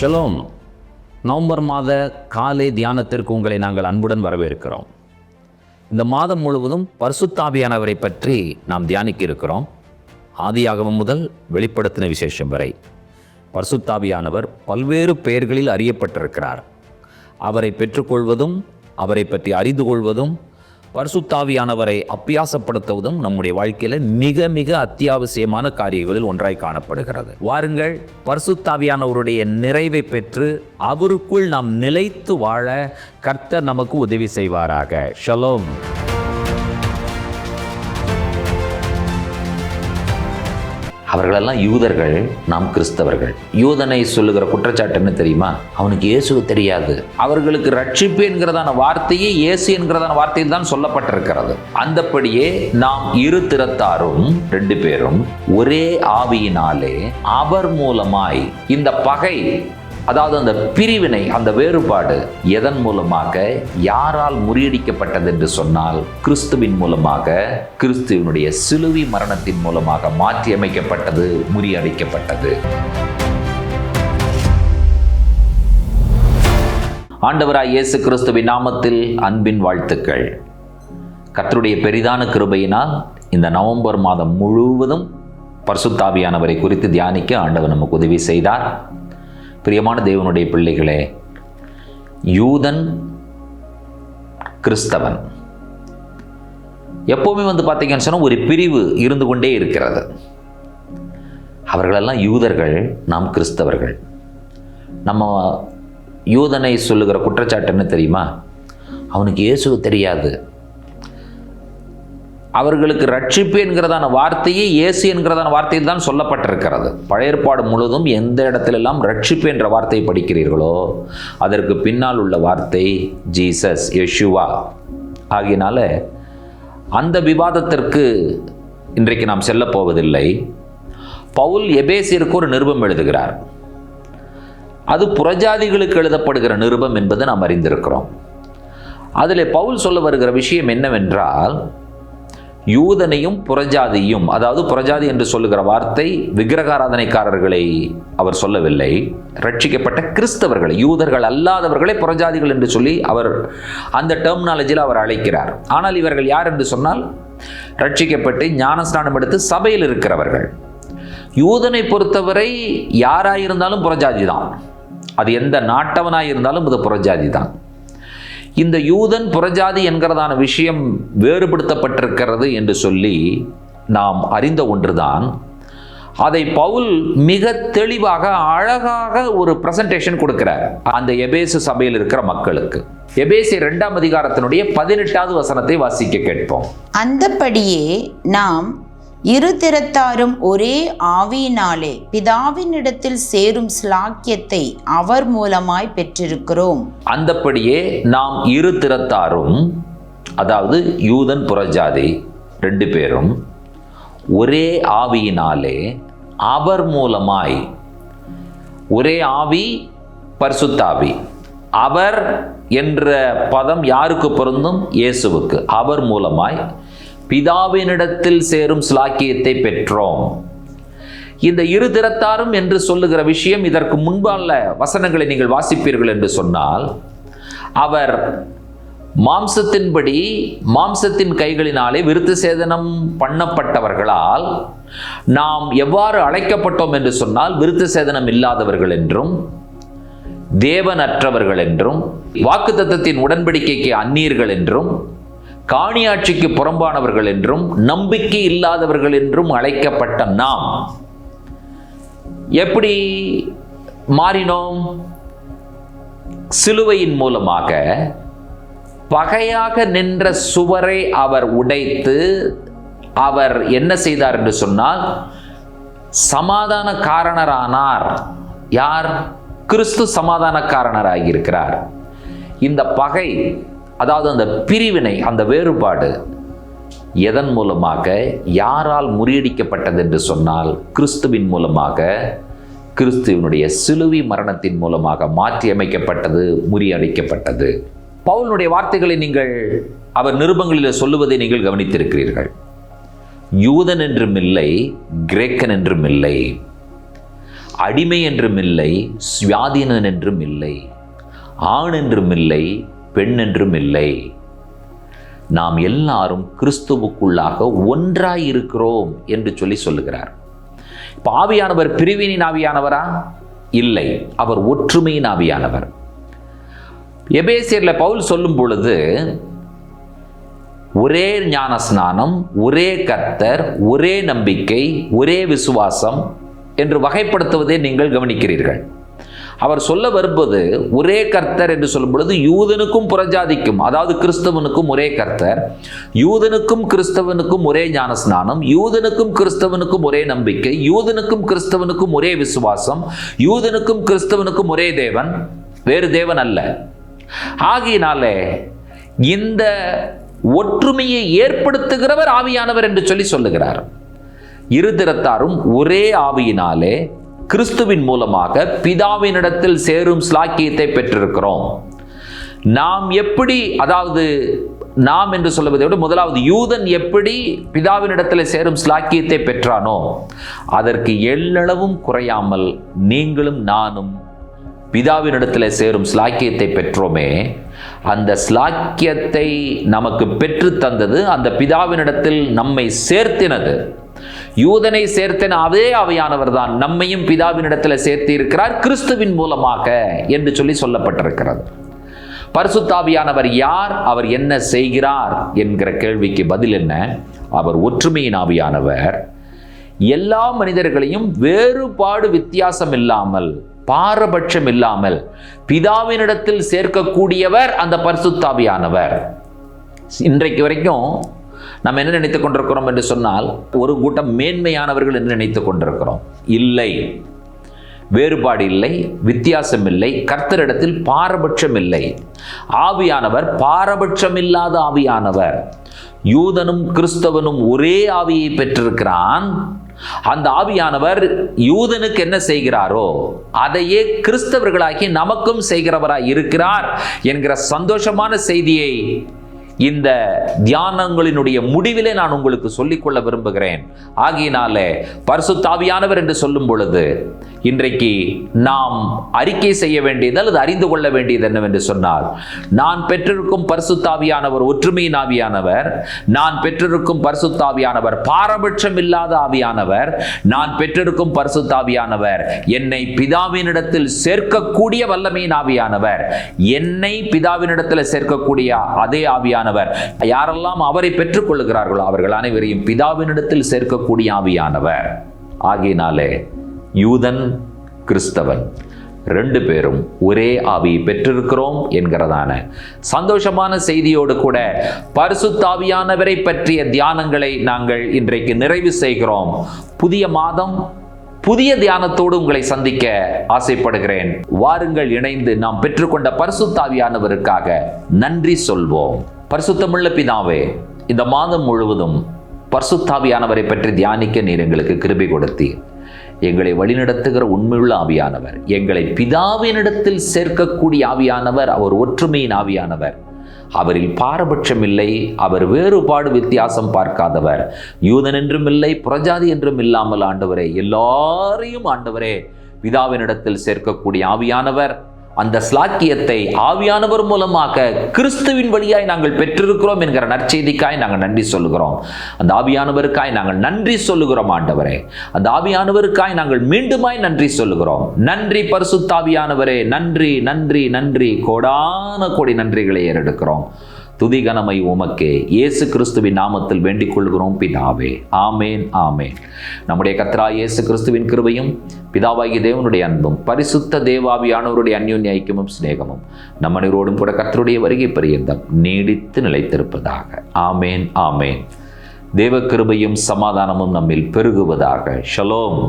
Shalom. November மாத காலை தியானத்திற்கு உங்களை நாங்கள் அன்புடன் வரவேற்கிறோம். இந்த மாதம் முழுவதும் பரிசுத்த ஆவியானவரை பற்றி நாம் தியானிக்க இருக்கிறோம். ஆதியாகமம் முதல் வெளிப்படுத்தின விசேஷம் வரை பரிசுத்த ஆவியானவர் பல்வேறு பெயர்களில் அறியப்பட்டிருக்கிறார். அவரை பெற்றுக்கொள்வதும் அவரை பற்றி அறிந்து கொள்வதும் பரிசுத்த ஆவியானவரை அப்பியாசப்படுத்துவதும் நம்முடைய வாழ்க்கையில் மிக மிக அத்தியாவசியமான காரியங்களில் ஒன்றாய் காணப்படுகிறது. வாருங்கள், பரிசுத்த ஆவியானவருடைய நிறைவை பெற்று அவருக்குள் நாம் நிலைத்து வாழ கர்த்தர் நமக்கு உதவி செய்வாராக. ஷலோம். அவர்களெல்லாம் யூதர்கள், நாம் கிறிஸ்தவர்கள். யூதனை சொல்லுகிற குற்றச்சாட்டு என்ன தெரியுமா? அவனுக்கு இயேசு தெரியாது. அவர்களுக்கு ரட்சிப்பு என்கிறதான வார்த்தையே இயேசு என்கிறதான வார்த்தையில் தான் சொல்லப்பட்டிருக்கிறது. அந்தபடியே நாம் இரு திறத்தாரும், 2 பேரும் ஒரே ஆவியினாலே அவர் மூலமாய் இந்த பகை, அதாவது அந்த பிரிவினை, அந்த வேறுபாடு எதன் மூலமாக, யாரால் முறியடிக்கப்பட்டது என்று சொன்னால் கிறிஸ்துவின் மூலமாக, கிறிஸ்துவினுடைய சிலுவை மரணத்தின் மூலமாக மாற்றி அமைக்கப்பட்டது, முறியடிக்கப்பட்டது. ஆண்டவராய் இயேசு கிறிஸ்துவின் நாமத்தில் அன்பின் வாழ்த்துக்கள். கர்த்தருடைய பெரிதான கிருபையினால் இந்த நவம்பர் மாதம் முழுவதும் பரிசுத்த ஆவியானவரை குறித்து தியானிக்க ஆண்டவர் நமக்கு உதவி செய்தார். பிரியமான தேவனுடைய பிள்ளைகளே, யூதன், கிறிஸ்தவன் எப்பவுமே பார்த்தீங்கன்னு சொன்னால் ஒரு பிரிவு இருந்து கொண்டே இருக்கிறது. அவர்களெல்லாம் யூதர்கள், நாம் கிறிஸ்தவர்கள். நம்ம யூதனை சொல்லுகிற குற்றச்சாட்டு என்ன தெரியுமா? அவனுக்கு இயேசு தெரியாது. அவர்களுக்கு ரட்சிப்பு என்கிறதான வார்த்தையே இயேசு என்கிறதான வார்த்தையில் தான் சொல்லப்பட்டிருக்கிறது. பழைய ஏற்பாடு முழுவதும் எந்த இடத்திலெல்லாம் ரட்சிப்பு என்ற வார்த்தையை படிக்கிறீர்களோ அதற்கு பின்னால் உள்ள வார்த்தை ஜீசஸ், யெஷுவா. ஆகியனால அந்த விவாதத்திற்கு இன்றைக்கு நாம் செல்ல போவதில்லை. பவுல் எபேசியருக்கு ஒரு நிருபம் எழுதுகிறார். அது புறஜாதிகளுக்கு எழுதப்படுகிற நிருபம் என்பது நாம் அறிந்திருக்கிறோம். அதில் பவுல் சொல்ல வருகிற விஷயம் என்னவென்றால், யூதனையும் புறஜாதியும், அதாவது புறஜாதி என்று சொல்லுகிற வார்த்தை விக்கிரகாராதனைக்காரர்களை அவர் சொல்லவில்லை, ரட்சிக்கப்பட்ட கிறிஸ்தவர்களை, யூதர்கள் அல்லாதவர்களை புறஜாதிகள் என்று சொல்லி அவர் அந்த டெர்மினாலஜியில் அவர் அழைக்கிறார். ஆனால் இவர்கள் யார் என்று சொன்னால், ரட்சிக்கப்பட்டு ஞானஸ்நானம் எடுத்து சபையில் இருக்கிறவர்கள். யூதனை பொறுத்தவரை யாராயிருந்தாலும் புறஜாதி தான். அது எந்த நாட்டவனாயிருந்தாலும் அது புறஜாதி தான். இந்த யூதன் புறஜாதி என்கிறதான விஷயம் வேறுபடுத்தப்பட்டிருக்கிறது என்று சொல்லி நாம் அறிந்த ஒன்றுதான். அதை பவுல் மிக தெளிவாக, அழகாக ஒரு பிரசன்டேஷன் கொடுக்கிறார் அந்த எபேசு சபையில் இருக்கிற மக்களுக்கு. எபேசியர் 2ஆம் அதிகாரத்தினுடைய 18வது வசனத்தை வாசிக்க கேட்போம். அந்தபடியே நாம் இரு திறத்தாரும் ஒரே ஆவியினாலே பிதாவினிடத்தில் சேரும் ஸ்லாக்கியத்தை அவர் மூலமாய் பெற்றிருக்கிறோம். அந்தபடியே நாம் இரு திறத்தாரும், அதாவது யூதன் புறஜாதி 2 பேரும் ஒரே ஆவியினாலே அவர் மூலமாய், ஒரே ஆவி பரிசுத்த ஆவி. அவர் என்ற பதம் யாருக்கு பொருந்தும்? இயேசுவுக்கு. அவர் மூலமாய் பிதாவினிடத்தில் சேரும் ஸ்லாக்கியத்தை பெற்றோம். இந்த இரு திறத்தாரும் என்று சொல்லுகிற விஷயம், இதற்கு முன்பான வசனங்களை நீங்கள் வாசிப்பீர்கள் என்று சொன்னால், அவர் மாம்சத்தின்படி, மாம்சத்தின் கைகளினாலே விருத்த சேதனம் பண்ணப்பட்டவர்களால் நாம் எவ்வாறு அழைக்கப்பட்டோம் என்று சொன்னால், விருத்த சேதனம் இல்லாதவர்கள் என்றும், தேவனற்றவர்கள் என்றும், வாக்குத்தத்தத்தின் உடன்படிக்கைக்கு அந்நியர்கள் என்றும், காணியாட்சிக்கு புறம்பானவர்கள் என்றும், நம்பிக்கை இல்லாதவர்கள் என்றும் அழைக்கப்பட்ட நாம் எப்படி மாறினோம்? சிலுவையின் மூலமாக பகையாக நின்ற சுவரை அவர் உடைத்து, அவர் என்ன செய்தார் என்று சொன்னால், சமாதான காரணரானார். யார்? கிறிஸ்து சமாதான காரணராகியிருக்கிறார். இந்த பகை, அதாவது அந்த பிரிவினை, அந்த வேறுபாடு எதன் மூலமாக, யாரால் முறியடிக்கப்பட்டது என்று சொன்னால் கிறிஸ்துவின் மூலமாக, கிறிஸ்துவினுடைய சிலுவை மரணத்தின் மூலமாக மாற்றி அமைக்கப்பட்டது, முறியடிக்கப்பட்டது. பவுலுடைய வார்த்தைகளை நீங்கள் அவர் நிருபங்களில் சொல்லுவதை நீங்கள் கவனித்திருக்கிறீர்கள். யூதன் என்றும் இல்லை, கிரேக்கன் என்றும் இல்லை. அடிமை என்றும் இல்லை, சுயாதீனன் என்றும் இல்லை, ஆண் என்றும் இல்லை, பெண் என்றும் இல்லை. நாம் எல்லாரும் கிறிஸ்துவுக்குள்ளாக ஒன்றாய் இருக்கிறோம் என்று சொல்லுகிறார். இப்ப ஆவியானவர் பிரிவினின் ஆவியானவரா? இல்லை, அவர் ஒற்றுமையின் ஆவியானவர். எபேசியர்ல பவுல் சொல்லும் பொழுது ஒரே ஞான ஸ்நானம், ஒரே கர்த்தர், ஒரே நம்பிக்கை, ஒரே விசுவாசம் என்று வகைப்படுத்துவதை நீங்கள் கவனிக்கிறீர்கள். அவர் சொல்ல வரும்போது ஒரே கர்த்தர் என்று சொல்லும் பொழுது யூதனுக்கும் புறஜாதிக்கும், அதாவது கிறிஸ்தவனுக்கும் ஒரே கர்த்தர், யூதனுக்கும் கிறிஸ்தவனுக்கும் ஒரே ஞானஸ்நானம், யூதனுக்கும் கிறிஸ்தவனுக்கும் ஒரே நம்பிக்கை, யூதனுக்கும் கிறிஸ்தவனுக்கும் ஒரே விசுவாசம், யூதனுக்கும் கிறிஸ்தவனுக்கும் ஒரே தேவன், வேறு தேவன் அல்ல. ஆகையினாலே இந்த ஒற்றுமையை ஏற்படுத்துகிறவர் ஆவியானவர் என்று சொல்லுகிறார். இருதிறத்தாரும் ஒரே ஆவியினாலே கிறிஸ்துவின் மூலமாக பிதாவினிடத்தில் சேரும் ஸ்லாக்கியத்தை பெற்றிருக்கிறோம். நாம் எப்படி, அதாவது நாம் என்று சொல்லுவதை விட முதலாவது யூதன் எப்படி பிதாவினிடத்தில் சேரும் ஸ்லாக்கியத்தை பெற்றானோ அதற்கு எள்ளளவும் குறையாமல் நீங்களும் நானும் பிதாவினிடத்தில் சேரும் ஸ்லாக்கியத்தை பெற்றோமே. அந்த ஸ்லாக்கியத்தை நமக்கு பெற்று தந்தது அந்த பிதாவினிடத்தில் நம்மை சேர்த்தினது. யூதனை சேர்த்தன அதே ஆவியானவர் தான் நம்மையும் பிதாவினிடத்தில் சேர்த்து இருக்கிறார் கிறிஸ்துவின் மூலமாக என்று சொல்லப்பட்டிருக்கிறது. பரிசுத்தாவியானவர் யார், அவர் என்ன செய்கிறார் என்கிற கேள்விக்கு பதில் என்ன? அவர் ஒற்றுமையின் ஆவியானவர். எல்லா மனிதர்களையும் வேறுபாடு வித்தியாசம் இல்லாமல், பாரபட்சம் இல்லாமல் பிதாவினிடத்தில் சேர்க்கக்கூடியவர் அந்த பரிசுத்தாவியானவர். இன்றைக்கு வரைக்கும் நம்ம என்ன நினைத்துக் கொண்டிருக்கிறோம் என்று சொன்னால், ஒரு கூட்டம் மேன்மையானவர்கள் என்று நினைத்துக் கொண்டிருக்கிறோம். இல்லை, வேறுபாடு இல்லை, வித்தியாசம் இல்லை, கர்த்தரிடத்தில் பாரபட்சம் இல்லை. ஆவியானவர் பாரபட்சம் இல்லாத ஆவியானவர். யூதனும் கிறிஸ்தவனும் ஒரே ஆவியை பெற்றிருக்கிறான். அந்த ஆவியானவர் யூதனுக்கு என்ன செய்கிறாரோ அதையே கிறிஸ்தவர்களாகி நமக்கும் செய்கிறவராய் இருக்கிறார் என்கிற சந்தோஷமான செய்தியை இந்த தியானங்களினுடைய முடிவிலே நான் உங்களுக்கு சொல்லிக்கொள்ள விரும்புகிறேன். ஆகையினாலே பரிசுத்த ஆவியானவர் என்று சொல்லும் பொழுது இன்றைக்கு நாம் அறிக்கை செய்ய வேண்டியது அல்லது அறிந்து கொள்ள வேண்டியது என்னவென்று சொன்னால், நான் பெற்றிருக்கும் பரிசுத்த ஆவியானவர் ஒற்றுமையின் ஆவியானவர், நான் பெற்றிருக்கும் பரிசுத்த ஆவியானவர் பாரபட்சம் இல்லாத ஆவியானவர், நான் பெற்றிருக்கும் பரிசுத்த ஆவியானவர் என்னை பிதாவினிடத்தில் சேர்க்கக்கூடிய வல்லமையின் ஆவியானவர், என்னை பிதாவினிடத்தில் சேர்க்கக்கூடிய அதே ஆவியானவர். யாரெல்லாம் அவரை பெற்றுக் கொள்ளுகிறார்களோ அவர்கள் அனைவரையும் பிதாவினிடத்தில் சேர்க்கக்கூடிய ஆவியானவர். ஆகையினாலே யூதன் கிறிஸ்தவன் ரெண்டு பேரும் ஒரே ஆவியை பெற்றிருக்கிறோம் என்கிறதான சந்தோஷமான செய்தியோடு கூட பரிசுத்த ஆவியானவரை பற்றிய தியானங்களை நாங்கள் இன்றைக்கு நிறைவு செய்கிறோம். புதிய மாதம் புதிய தியானத்தோடு உங்களை சந்திக்க ஆசைப்படுகிறேன். வாருங்கள், இணைந்து நாம் பெற்றுக்கொண்ட பரிசுத்த ஆவியானவருக்காக நன்றி சொல்வோம். பரிசுத்தமுள்ள பிதாவே, இந்த மாதம் முழுவதும் பரிசுத்த ஆவியானவரை பற்றி தியானிக்க நீர் எங்களுக்கு கிருபை கொடுத்தீர். எங்களை வழிநடத்துகிற உண்மையுள்ள ஆவியானவர், எங்களை பிதாவினிடத்தில் சேர்க்கக்கூடிய ஆவியானவர், அவர் ஒற்றுமையின் ஆவியானவர். அவரில் பாரபட்சம் இல்லை, அவர் வேறுபாடு வித்தியாசம் பார்க்காதவர். யூதன் என்றும் இல்லை, புறஜாதி என்றும் இல்லாமல் ஆண்டவரே, எல்லாரையும் ஆண்டவரே பிதாவினிடத்தில் சேர்க்கக்கூடிய ஆவியானவர். அந்த ஸ்லாக்கியத்தை ஆவியானவர் மூலமாக கிறிஸ்துவின் வழியாய் நாங்கள் பெற்றிருக்கிறோம் என்கிற நற்செய்திக்காய் நாங்கள் நன்றி சொல்லுகிறோம். அந்த ஆவியானவருக்காய் நாங்கள் நன்றி சொல்லுகிறோம் ஆண்டவரே. அந்த ஆவியானவருக்காய் நாங்கள் மீண்டுமாய் நன்றி சொல்லுகிறோம். நன்றி பரிசுத்த ஆவியானவரே, நன்றி நன்றி நன்றி, கோடான கோடி நன்றிகளை ஏறெடுக்கிறோம். துதி கனமை உமக்கே, இயேசு கிறிஸ்துவின் நாமத்தில் வேண்டிக் கொள்கிறோம் பிதாவே. ஆமேன் ஆமேன். நம்முடைய கர்த்தராகிய இயேசு கிறிஸ்துவின் கிருபையும் பிதாவாகிய தேவனுடைய அன்பும் பரிசுத்த தேவாவியானவருடைய அந்யோன்ய ஐக்கியமும் சிநேகமும் நம் அனைவரோடும் கூட கர்த்தருடைய வருகை பரியந்தம் நீடித்து நிலைத்திருப்பதாக. ஆமேன் ஆமேன். தேவ கிருபையும் சமாதானமும் நம்மில் பெருகுவதாக. ஷலோம்.